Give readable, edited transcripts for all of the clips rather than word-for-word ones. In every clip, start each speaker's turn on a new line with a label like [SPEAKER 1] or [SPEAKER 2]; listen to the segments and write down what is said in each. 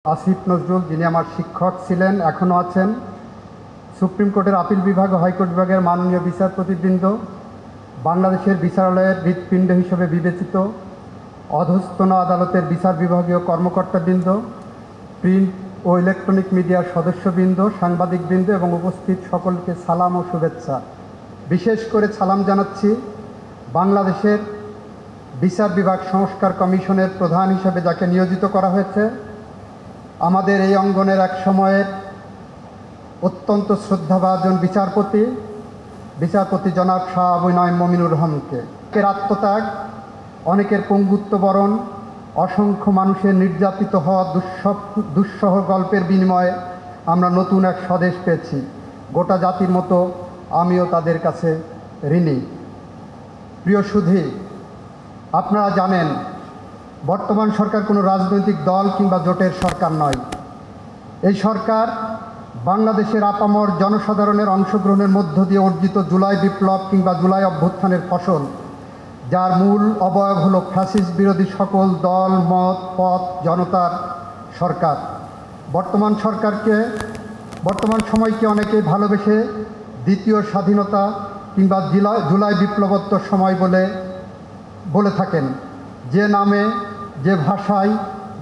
[SPEAKER 1] আসিফ নজরুল, যিনি আমার শিক্ষক ছিলেন, এখনও আছেন, সুপ্রিম কোর্টের আপিল বিভাগ ও হাইকোর্ট বিভাগের মাননীয় বিচারপতিবৃন্দ, বাংলাদেশের বিচারালয়ের হৃৎপিণ্ড হিসেবে বিবেচিত অধস্তন আদালতের বিচার বিভাগীয় কর্মকর্তাবৃন্দ, প্রিন্ট ও ইলেকট্রনিক মিডিয়ার সদস্যবৃন্দ, সাংবাদিকবৃন্দ এবং উপস্থিত সকলকে সালাম ও শুভেচ্ছা। বিশেষ করে সালাম জানাচ্ছি বাংলাদেশের বিচার বিভাগ সংস্কার কমিশনের প্রধান হিসেবে যাকে নিয়োজিত করা হয়েছে, আমাদের এই অঙ্গনের এক সময়ের অত্যন্ত শ্রদ্ধাভাজন বিচারপতি জনাব শাহ আবু নঈম মমিনুর রহমানকে। এর আত্মত্যাগ, অনেকের পঙ্গুত্ব বরণ, অসংখ্য মানুষের নির্যাতিত হওয়া দুঃসহ গল্পের বিনিময়ে আমরা নতুন এক স্বদেশ পেয়েছি। গোটা জাতির মতো আমিও তাদের কাছে ঋণী। প্রিয় সুধী, আপনারা জানেন বর্তমান সরকার কোনো রাজনৈতিক দল কিংবা জোটের সরকার নয়। এই সরকার বাংলাদেশের আপামর জনসাধারণের অংশগ্রহণের মধ্য দিয়ে অর্জিত জুলাই বিপ্লব কিংবা জুলাই অভ্যুত্থানের ফসল, যার মূল অবয়ব হলো ফ্যাসিস্ট বিরোধী সকল দল, মত, পথ, জনতার সরকার। বর্তমান সময়কে অনেকে ভালোবেসে দ্বিতীয় স্বাধীনতা কিংবা জুলাই বিপ্লবোত্তর সময় বলে থাকেন। যে নামে, যে ভাষায়,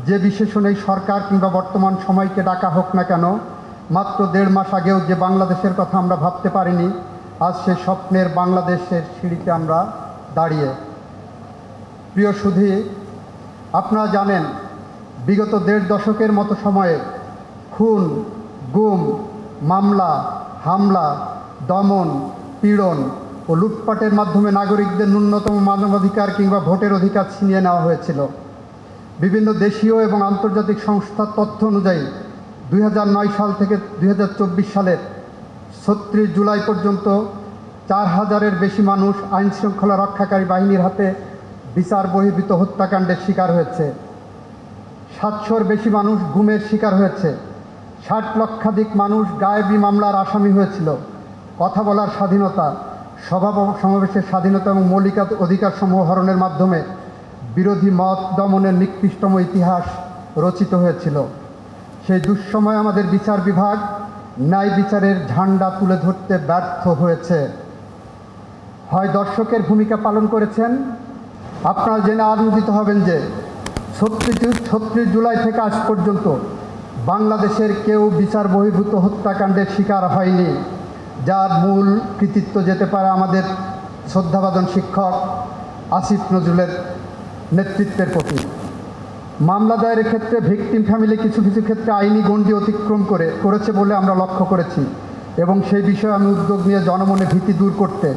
[SPEAKER 1] যে বিশেষণেই সরকার কিংবা বর্তমান সময়কে ডাকা হোক না কেন, মাত্র 1.5 মাস আগেও যে বাংলাদেশের কথা আমরা ভাবতে পারিনি, আজ সে স্বপ্নের বাংলাদেশের সিঁড়িতে আমরা দাঁড়িয়ে। প্রিয় সুধী, আপনারা জানেন বিগত 1.5 দশকের মতো সময়ে খুন, গুম, মামলা, হামলা, দমন, পীড়ন ও লুটপাটের মাধ্যমে নাগরিকদের ন্যূনতম মানবাধিকার কিংবা ভোটের অধিকার ছিনিয়ে নেওয়া হয়েছিল। বিভিন্ন দেশীয় এবং আন্তর্জাতিক সংস্থার তথ্য অনুযায়ী 2009 সাল থেকে 2024 সালের 36 জুলাই পর্যন্ত 4000-এর বেশি মানুষ আইনশৃঙ্খলা রক্ষাকারী বাহিনীর হাতে বিচার বহির্ভূত হত্যাকাণ্ডের শিকার হয়েছে। 700-র বেশি মানুষ গুমের শিকার হয়েছে। 60 লক্ষাধিক মানুষ গায়েবী মামলার আসামি হয়েছিল। কথা বলার স্বাধীনতা, সভা সমাবেশের স্বাধীনতা এবং মৌলিক অধিকারসমূহ হরণের মাধ্যমে বিরোধী মত দমনের নিকৃষ্টতম ইতিহাস রচিত হয়েছিল। সেই দুঃসময়ে আমাদের বিচার বিভাগ ন্যায় বিচারের ঝান্ডা তুলে ধরতে ব্যর্থ হয়েছে। হয় দর্শকের ভূমিকা পালন করেছেন। আপনারা জেনে আনন্দিত হবেন যে 36 জুলাই থেকে আজ পর্যন্ত বাংলাদেশের কেউ বিচার বহির্ভূত হত্যাকাণ্ডের শিকার হয়নি, যার মূল কৃতিত্ব যেতে পারে আমাদের শ্রদ্ধাভাজন শিক্ষক আসিফ নজরুলের নেতৃত্বের প্রতি। মামলা দায়েরের ক্ষেত্রে ভিকটিম ফ্যামিলি কিছু ক্ষেত্রে আইনি গণ্ডি অতিক্রম করেছে বলে আমরা লক্ষ্য করেছি, এবং সেই বিষয়ে আমি উদ্যোগ নিয়ে জনমনে ভীতি দূর করতে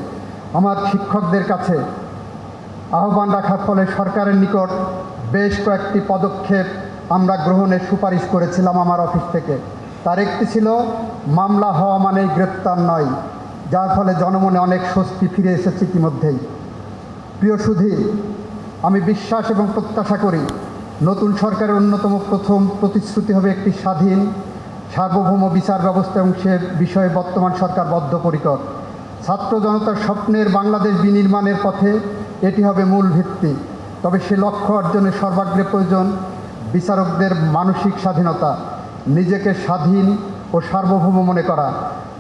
[SPEAKER 1] আমার শিক্ষকদের কাছে আহ্বান রাখার ফলে সরকারের নিকট বেশ কয়েকটি পদক্ষেপ আমরা গ্রহণের সুপারিশ করেছিলাম আমার অফিস থেকে। তার একটি ছিল মামলা হওয়া মানেই গ্রেপ্তার নয়, যার ফলে জনমনে অনেক স্বস্তি ফিরে এসেছে ইতিমধ্যেই। প্রিয় সুধী, আমি বিশ্বাস এবং প্রত্যাশা করি নতুন সরকারের অন্যতম প্রথম প্রতিশ্রুতি হবে একটি স্বাধীন সার্বভৌম বিচার ব্যবস্থা, এবং সে বিষয়ে বর্তমান সরকার বদ্ধপরিকর। ছাত্র জনতার স্বপ্নের বাংলাদেশ বিনির্মাণের পথে এটি হবে মূল ভিত্তি। তবে সে লক্ষ্য অর্জনে সর্বাগ্রে প্রয়োজন বিচারকদের মানসিক স্বাধীনতা, নিজেকে স্বাধীন ও সার্বভৌম মনে করা।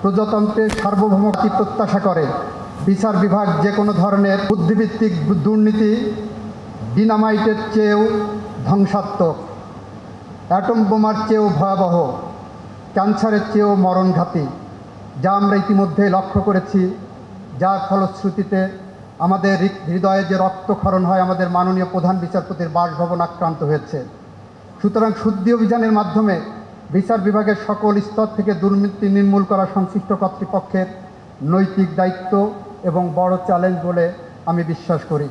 [SPEAKER 1] প্রজাতন্ত্রের সার্বভৌমত্ব প্রত্যাশা করে বিচার বিভাগ যে কোনো ধরনের বুদ্ধিভিত্তিক দুর্নীতি ডিনামাইটের চেয়েও ধ্বংসাত্মক, অ্যাটম বোমার চেয়েও ভয়াবহ, ক্যান্সারের চেয়েও মরণঘাতী, যা আমরা ইতিমধ্যে লক্ষ্য করেছি, যার ফলশ্রুতিতে আমাদের হৃদয়ে যে রক্তক্ষরণ হয়, আমাদের মাননীয় প্রধান বিচারপতির বাসভবন আক্রান্ত হয়েছে। সুতরাং শুদ্ধি অভিযানের মাধ্যমে বিচার বিভাগের সকল স্তর থেকে দুর্নীতি নির্মূল করা সংশ্লিষ্ট কর্তৃপক্ষের নৈতিক দায়িত্ব এবং বড় চ্যালেঞ্জ বলে আমি বিশ্বাস করি।